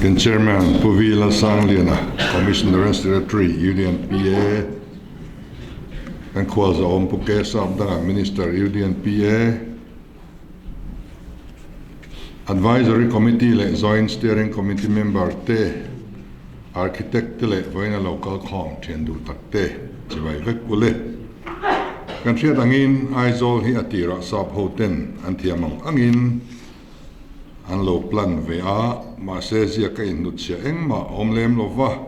Kan Chairman Puvila Sangliana, Commissioner Secretary I&PR, kan Kualza Ompuke Sabdanga Minister I&PR, Advisory Committee le Joint Steering Committee Member te, Architect le Voina Local Com Tiendu Takte, Jibai Vekule, kan Siat Angin Aizol hi Atira Sab Hoten Antiamang Angin, an lo plan vea ma se zia ka in nut sia eng ma omlem lova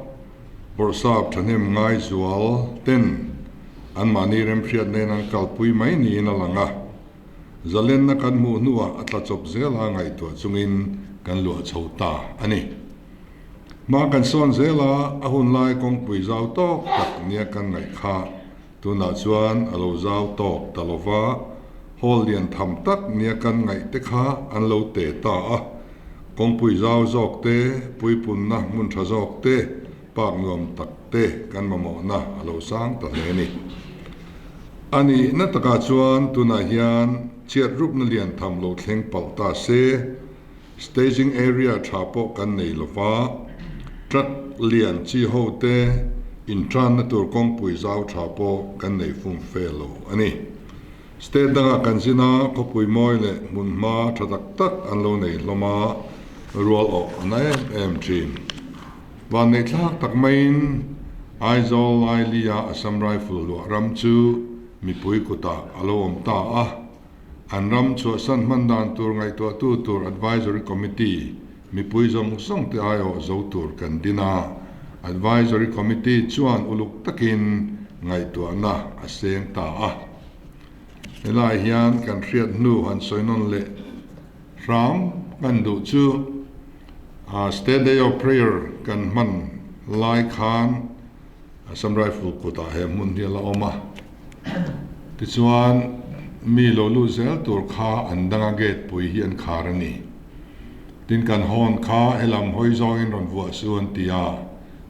bor sap thanem ngai zual ten an mani rem phiat nen an kalpui mai ni na langa zalen na kan mu nuwa atla chop zela ngai to chungin kan lo chhota ani ma kan son zela ahun lai kong pui zau to tak nia kan ngai kha tu na chuan alo zau to talova hol lian tham tak nia kan ngai te kha an lo te ta a kong pui zau zok te pui pun na mun tha zok te pak ngom tak te kan mamo na alo sang ta le ni ani na taka chuan tuna hian chiat rup na lian tham lo thleng pal ta se staging area thapo kan nei lova truck lian chi ho te in tran na tur kong pui zau thapo kan nei fum fe lo ani State danga kansina ko pui moi le mun ma thatak tak an lo nei loma rual o nai M3 van nei thak tak main aizol ailia Assam Rifle lo ram chu mi pui kuta alo om ta a an ram chu san mandan tur ngai to tu tur advisory committee mi pui zong song te ayo zo tur kan dina advisory committee chuan uluk takin ngai to na aseng ta a Elai hian kan riat nu han soinon le ram kan du chu State Day of Prayer kan man lai khan Assam Rifle kota he mun dia la oma ti chuan mi lo lu zel tur kha andanga gate pui hian kharani tin kan hon kha elam hoi zongin ron wa suan tia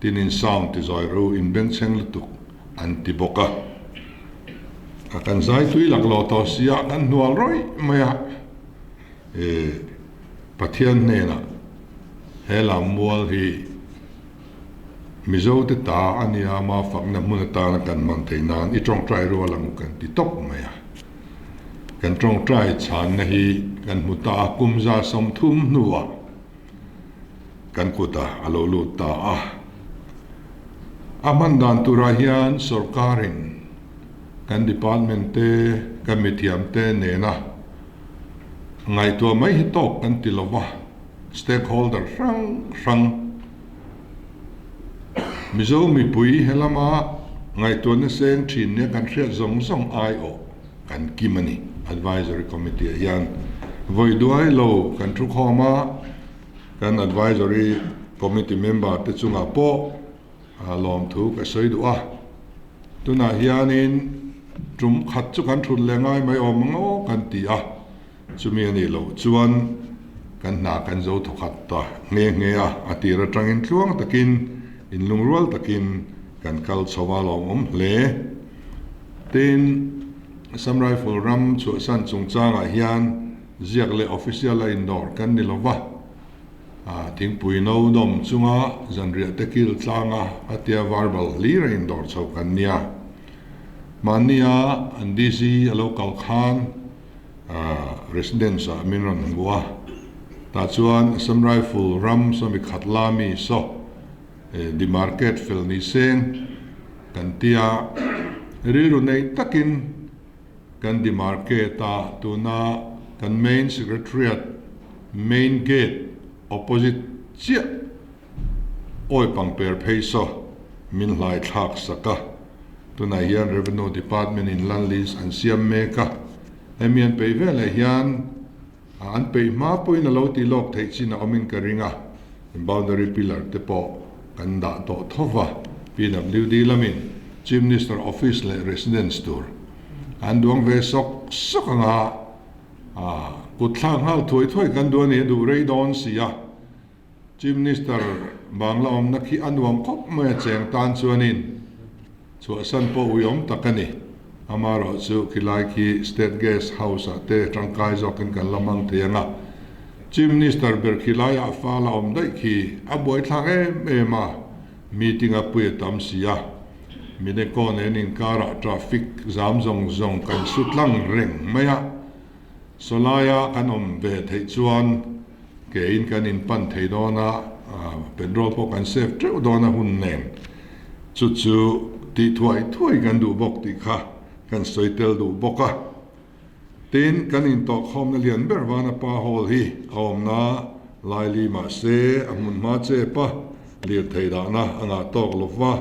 tin in sound ti zoi ru in beng cheng lutuk anti boka akan zai tui lak lo to sia kan nual roi maya pathian nena hela mual hi mizo te ta ania ma fakna mun ta na kan man theinan I tong trai ro lang kan ti top maya kan tong trai chan na hi kan muta kumza som thum nuwa kan kuta alo lu ta amandan turahian sarkarin kan department te kan mitiam te nena ngai to mai hi tok kan tilova stakeholder rang mizo mi pui helama ngai to na seng thin ne kan thria zong zong ai o kan kimani advisory committee yan voi duai lo kan tru khoma kan advisory committee member te chunga po lom thu ka soi duwa tuna hianin Trum khat chu kan thun lengai mai om ngo kan ti a chumi ani lo chuan kan na kan zo thu khat ta nge a atira tangin tluang takin in lungrual takin kan kal chawa lo om hle tin Assam Rifle ram chu san chung changa hian ziak le official indoor kan ni lova ting pui no dom chunga zanria tekil tlanga atia verbal li indoor chau kan nia Mania and DC a local khan residents minran gua tachuan Assam Rifle ram somi khatlami so di market fel ni seng kan tia riru nei takin kan di market ta tuna kan main secretariat main gate opposite chia oi pang per peiso min lai thak saka tuna hian revenue department in landlist and siam meka emian peivele hian an pe ma poin a lo ti lok thei china omin karinga boundary pillar te po kan da to thova PWD lamin chief minister office le residence tour an duang ve sok sokanga kutlang hal thoi kan duan e du rei don sia chief minister bangla om nakhi anwam khop ma cheng tan chuanin so san po uyom takani amaro chu kilai ki state guest house te tangkai zokin kan lamang thianga Chief Minister Berkhilaya fala dai ki aboi thang ma meeting a pui tam sia mine ko ne nin kara traffic jam zong kan sutlang reng maya solaya kan ve thei chuan ke in kan in pan thei dona petrol po kan save treu dona hun nen chu ti thuai kan du bok ti kha kan soitel du boka tin kan in to khom na lian ber wana pa hol hi om na lai li ma se amun ma che pa lir thei da na anga tok lova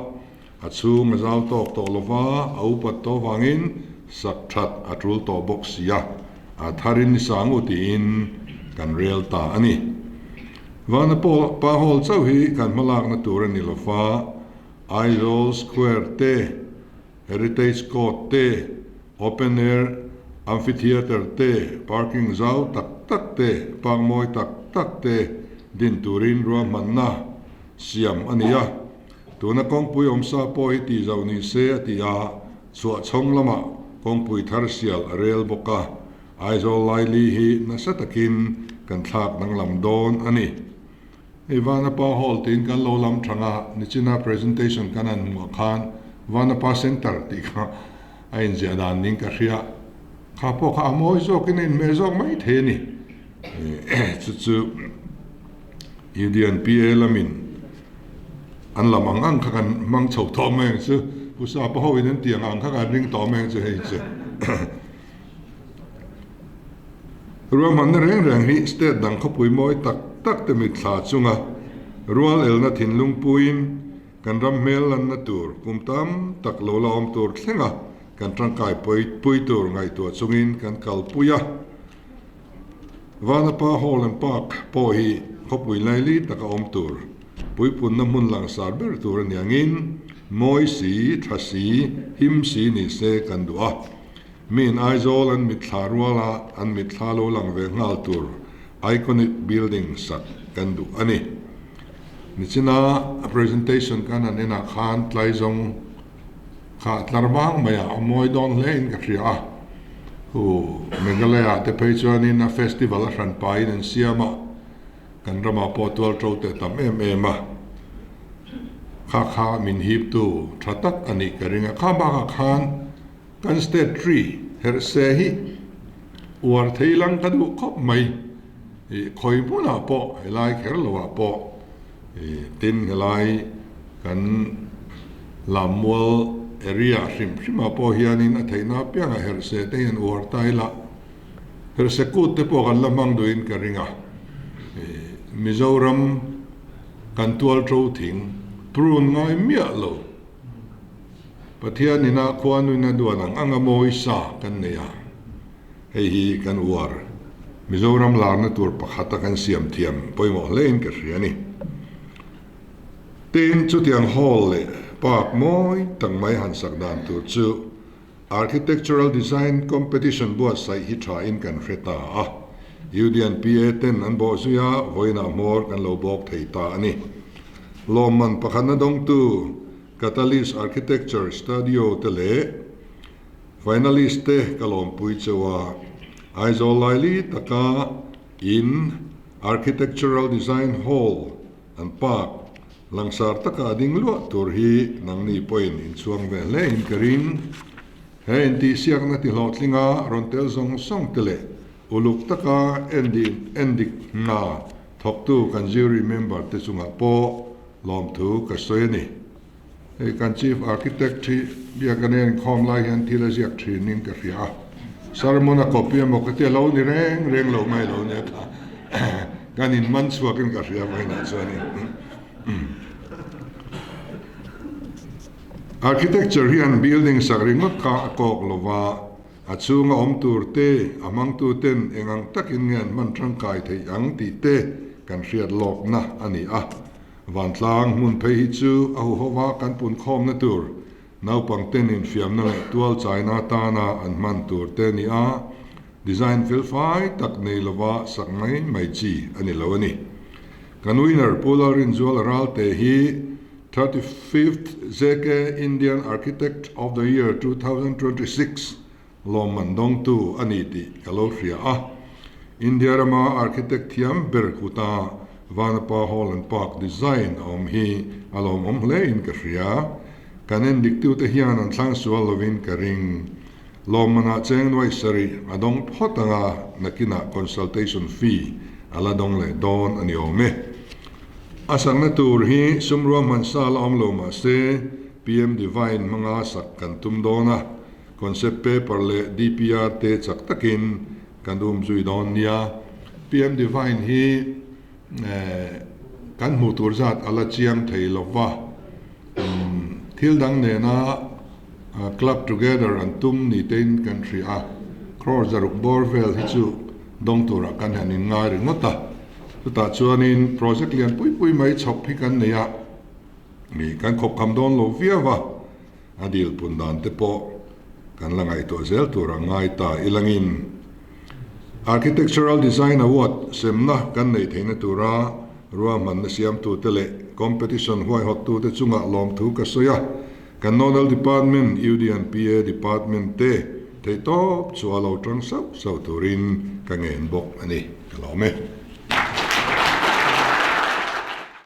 achu mazal tok lova au pat to wangin sak that atul to box sia a tharin sangu tin kan real ta ani wana pa hol chau hi kan malak na tur ani lova Idol Square te Heritage Court te Open Air Amphitheater te parking zau tak te pangmoi tak te din turin ruam na siam ania tuna kongpui omsa po hi ti zau ni se atia chua chong lama kongpui thar sial arel boka aizol laili hi nasatakin kan thak nang lam don ani Ivana pa hall tin kan lo lam thanga nichina presentation kanan mu khan vana pa center ti kha ain ziadan ning ka ria kha po kha moi zo kin in me zo mai the ni chu I&PR lamin an lamang ang kha kan mang chou tho meng chu usa pa ho in tiang ang kha kan ring to meng chu hei chu ruaman reng hi state dang khopui moi tak te mit thla chunga rual elna thinlung puin kan ram mel lan na tur kumtam tak lo la om tur thlenga kan tangkai pui tur ngai tu chungin kan kalpuya wana pa holen park po hi khopui laili taka om tur pui pun na mun lang sar ber tur niangin moi si thasi him si ni se kan dua min aizol an mit tharwala an mit thalo lang ve ngal tur iconic building sak kan du ani nichina a presentation kan anena khan tlai zong kha tlarwang maya amoi don lein ka ria hu mengalaya te peichuanin a festival a ran pai nen siama kan rama po tual tro te tam ma kha min hip tu thatak ani karinga kha ba khan kan state tree her se hi war theilang ka du khop mai khoi puna po helai kherlowa po tin helai kan lamwal area sim po hianin athaina pianga herse te en war taila herse kut te po kan lamang duin karinga Mizoram kan tual tro thing prun ngai mia lo pathian ina khwanu na duanang anga moi sa kan neya hei hi kan war Mizoram larna tur pakhata kan siam thiam poimo lein ka riani tin chu tiang hall le pak moi tang mai han sak dan tur chu architectural design competition bo sai hi tha in kan reta I&PR ten an bo suya voina mor kan lo bok thei ta ani lawmman pakhana dong tu Catalyst Architecture Studio tele finalist te kalom pui chawa aizol laili taka in Architectural Design Hall and Park langsar taka ding lo tur hi nang ni point in chuang ve le in karing he in ti siak na ti hlotlinga rontel song tele uluk taka endik na thok tu kan jury member te chunga po lom thu ka soyani he kan chief architect thi bia kanen khom lai han thila siak thinin ka ria sarmona copy mo ka te lo ni reng lo mai lo ne ta kan in man suwa kan ka ria mai na chani architecture hi an building sakringot ka akok lova achunga omtur te amang tu ten engang takin ngan man tangkai thei ang ti te kan riat lok na ani van tlang mun phei chu au howa kan pun khom na tur nau pang ten in fiam na tual china ta na an man tur te ni design fil fai tak nei lova sak mai chi ani lo ani kan winner polar in zual ral te hi 35th Zeke Indian Architect of the Year 2026 lawmman dong tu ani ti kalofria India rama architect thiam ber kuta vanapa hall and park design hi alom le in ka hria kanen diktu te hian an thlang sual lovin ka ring lawmman cheng noi sari adong photanga nakina consultation fee ala dong le don ani ome asang na tur hi sumruam han sal loma se PM divine mga sak kan tumdona concept paper le DPR te chak takin kandum zui don nia PM divine hi kan mutur zat ala chiang thei lova thil dang ne na club together and tum ni ten country crore zaruk borvel hi chu dong tura kan hanin ngai ri ngota ta chuanin project lian pui mai chop hi kan neya mi kan khop kham don lo viawa adil pundan te po kan langai to zel tura ngai ta ilangin Architectural Design Award semna kan nei theina tura ruam man na siam tu tele competition huai hot tu te chunga lom thu ka soya kan nodal department I&PR department te top chualo tang sau turin ka ngen bok ani kalome